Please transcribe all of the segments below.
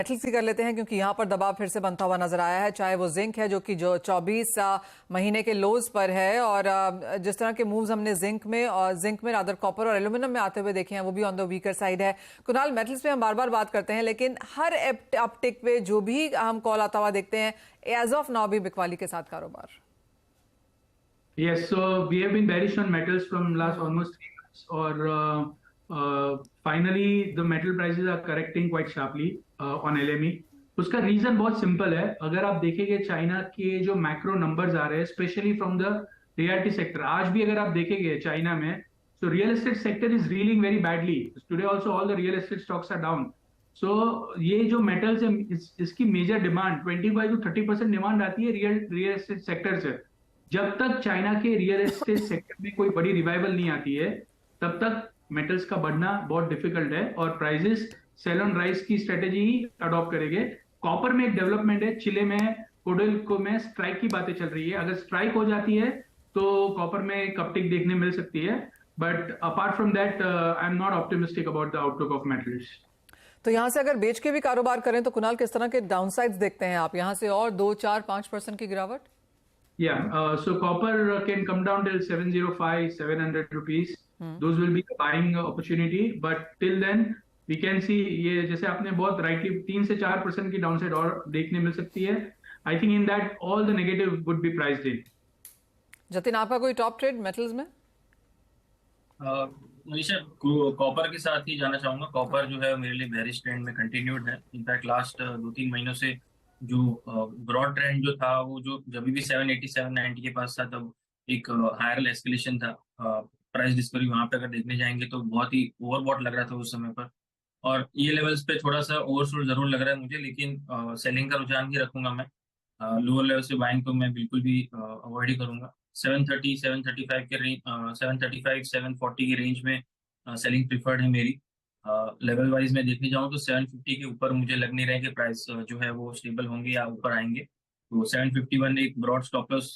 Metals की कर लेते हैं क्योंकि यहाँ पर दबाव फिर से बनता हुआ नजर आया है, चाहे वो जिंक है जो कि 24 महीने के लोज पर है, और जिस तरह के मूव्स हमने जिंक में रादर कॉपर और एल्यूमिनियम में आते हुए देखे हैं वो भी ऑन द वीकर साइड है। कुणाल, मेटल्स पे हम बार बार बात करते हैं लेकिन हर अपटिक पे जो भी हम कॉल आता हुआ देखते हैं, एज ऑफ नाउ भी बिकवाली के साथ कारोबार। Yes, so we have been bearish on metals from last almost 3 months, or finally the metal prices are correcting quite sharply on LME. उसका रीजन बहुत सिंपल है। अगर आप देखेंगे चाइना के जो मैक्रो नंबर्स आ रहे हैं, specially from the realty sector, आज भी अगर आप देखेंगे चाइना में, so real estate sector is reeling very badly. Today also all the real estate stocks are down. So ये जो मेटल्स है इसकी मेजर डिमांड 25 to 30% डिमांड आती है रियल एस्टेट सेक्टर से। जब तक चाइना के रियल एस्टेट सेक्टर में कोई बड़ी रिवाइवल नहीं आती है तब तक मेटल्स का बढ़ना बहुत डिफिकल्ट है और प्राइसेस सेल ऑन राइज की स्ट्रेटेजी ही अडॉप्ट करेंगे। कॉपर में एक डेवलपमेंट है, चिले में कोडेल्को में स्ट्राइक की बातें चल रही है। अगर स्ट्राइक हो जाती है तो कॉपर में एक अपटिक देखने मिल सकती है, but apart from that I am not optimistic about the outlook of metals. तो यहाँ से अगर बेच के भी कारोबार करें तो कुणाल, किस तरह के डाउनसाइड्स देखते हैं आप यहाँ से, और 2, 4, 5% की गिरावट? Yeah, so copper can come down till 705, 700 rupees. Those will be the buying opportunity. But till then, we can see ये जैसे आपने बहुत rightly 3 से 4% की downside और देखने मिल सकती है। I think in that all the negative would be priced in. Jatin, आपका कोई टॉप ट्रेड मेटल्स में? मनीषा, कॉपर के साथ ही जाना चाहूंगा। कॉपर जो है मेरे लिए बेरिश ट्रेंड में कंटिन्यूड है। इनफैक्ट लास्ट 2-3 महीनों से जो ब्रॉड ट्रेंड जो था वो जो जब भी 780 790 के पास था तब एक हायर एस्केलेशन था। प्राइस डिस्कवरी वहां पे अगर देखने जाएंगे तो बहुत ही ओवरबॉट लग रहा था उस समय पर, और ये लेवल्स पे थोड़ा सा ओवरसोल्ड जरूर लग रहा है मुझे, लेकिन सेलिंग का रुझान ही रखूंगा मैं। लोअर लेवल से बाइंग तो मैं बिल्कुल भी अवॉइड ही करूंगा। 730 735 के रेंज 735 740 की रेंज में सेलिंग प्रिफर्ड है मेरी। लेवल वाइज में देखने जाऊँ तो 750 के ऊपर मुझे लग नहीं रहा है कि प्राइस जो है वो स्टेबल होंगे या ऊपर आएंगे। तो 751 एक ब्रॉड स्टॉप लॉस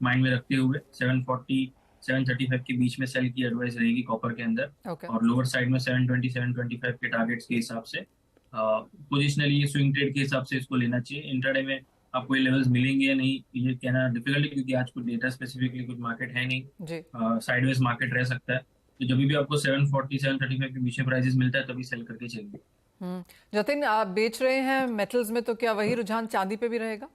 माइंड में रखते हुए 740 735 के बीच में सेल की एडवाइस रहेगी कॉपर के अंदर। और लोअर साइड में 720 725 के टारगेट्स के हिसाब से पोजिशनली स्विंग ट्रेड के हिसाब से इसको लेना चाहिए। इंट्राडे में आपको ये लेवल्स मिलेंगे या नहीं ये कहना डिफिकल्ट है, क्योंकि आज कुछ डेटा स्पेसिफिकली कुछ मार्केट है नहीं, साइडवेज मार्केट रह सकता है। तो जब भी आपको 740 735 के बीच में प्राइसेस मिलता है तभी सेल करके चलिए। जतिन, आप बेच रहे हैं मेटल्स में, तो क्या वही रुझान चांदी पे भी रहेगा?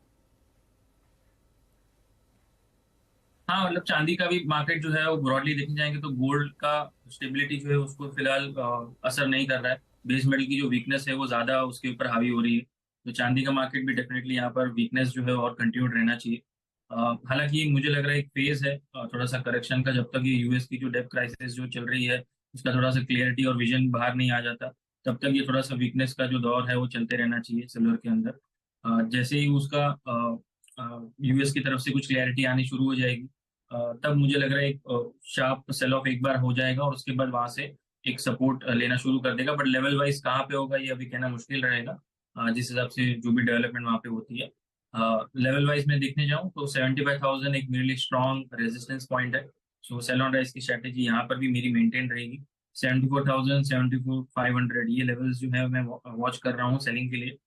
हाँ, मतलब चांदी का भी मार्केट जो है वो ब्रॉडली देखने जाएंगे तो गोल्ड का स्टेबिलिटी जो है उसको फिलहाल असर नहीं कर रहा है। बेस मेटल की जो वीकनेस है वो ज्यादा उसके ऊपर हावी हो रही है, तो चांदी का मार्केट भी डेफिनेटली यहाँ पर वीकनेस जो है और कंटिन्यूड रहना चाहिए। हालांकि मुझे लग रहा है एक फेज है थोड़ा सा करेक्शन का, जब तक ये यूएस की जो डेब्ट क्राइसिस जो चल रही है उसका थोड़ा सा क्लियरिटी और विजन बाहर नहीं आ जाता तब तक ये थोड़ा सा वीकनेस का जो दौर है वो चलते रहना चाहिए सिल्वर के अंदर। जैसे ही उसका यूएस की तरफ से कुछ क्लैरिटी आनी शुरू हो जाएगी तब मुझे लग रहा है एक शार्प सेल ऑफ एक बार हो जाएगा और उसके बाद वहां से एक सपोर्ट लेना शुरू कर देगा। बट लेवल वाइज कहाँ पे होगा ये अभी कहना मुश्किल रहेगा, जिस हिसाब से जो भी डेवलपमेंट वहां पे होती है। लेवल वाइज में देखने जाऊं तो 75,000 एक मेरे लिए स्ट्रॉन्ग रेजिस्टेंस पॉइंट है। सो सेल ऑन राइज की स्ट्रेटेजी यहाँ पर भी मेरी मेंटेन रहेगी। 74,000 74,500 ये लेवल्स जो है मैं वॉच कर रहा हूँ सेलिंग के लिए।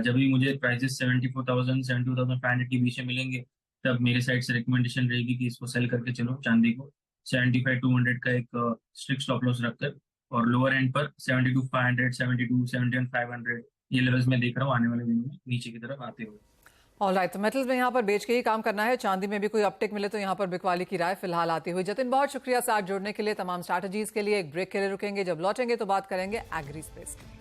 जब भी मुझे प्राइसेस 74,000 72,500 के बीच में मिलेंगे तब मेरे साइड से रिकमेंडेशन रहेगी कि इसको सेल करके चलो चांदी को 75,200 का एक स्ट्रिक्ट स्टॉप लॉस रखकर, और लोअर एंड पर 72,500 72 71,500 ये लेवल्स में देख रहा हूँ आने वाले दिनों में नीचे की तरफ आते हुए। ऑलराइट, तो मेटल्स में यहाँ पर बेच के ही काम करना है। चांदी में भी कोई अपटिक मिले तो यहाँ पर बिकवाली की राय फिलहाल आती हुई। जतिन, बहुत शुक्रिया साथ जुड़ने के लिए, तमाम स्ट्रैटेजीज के लिए। एक ब्रेक के लिए रुकेंगे, जब लौटेंगे तो बात करेंगे एग्री स्पेस की।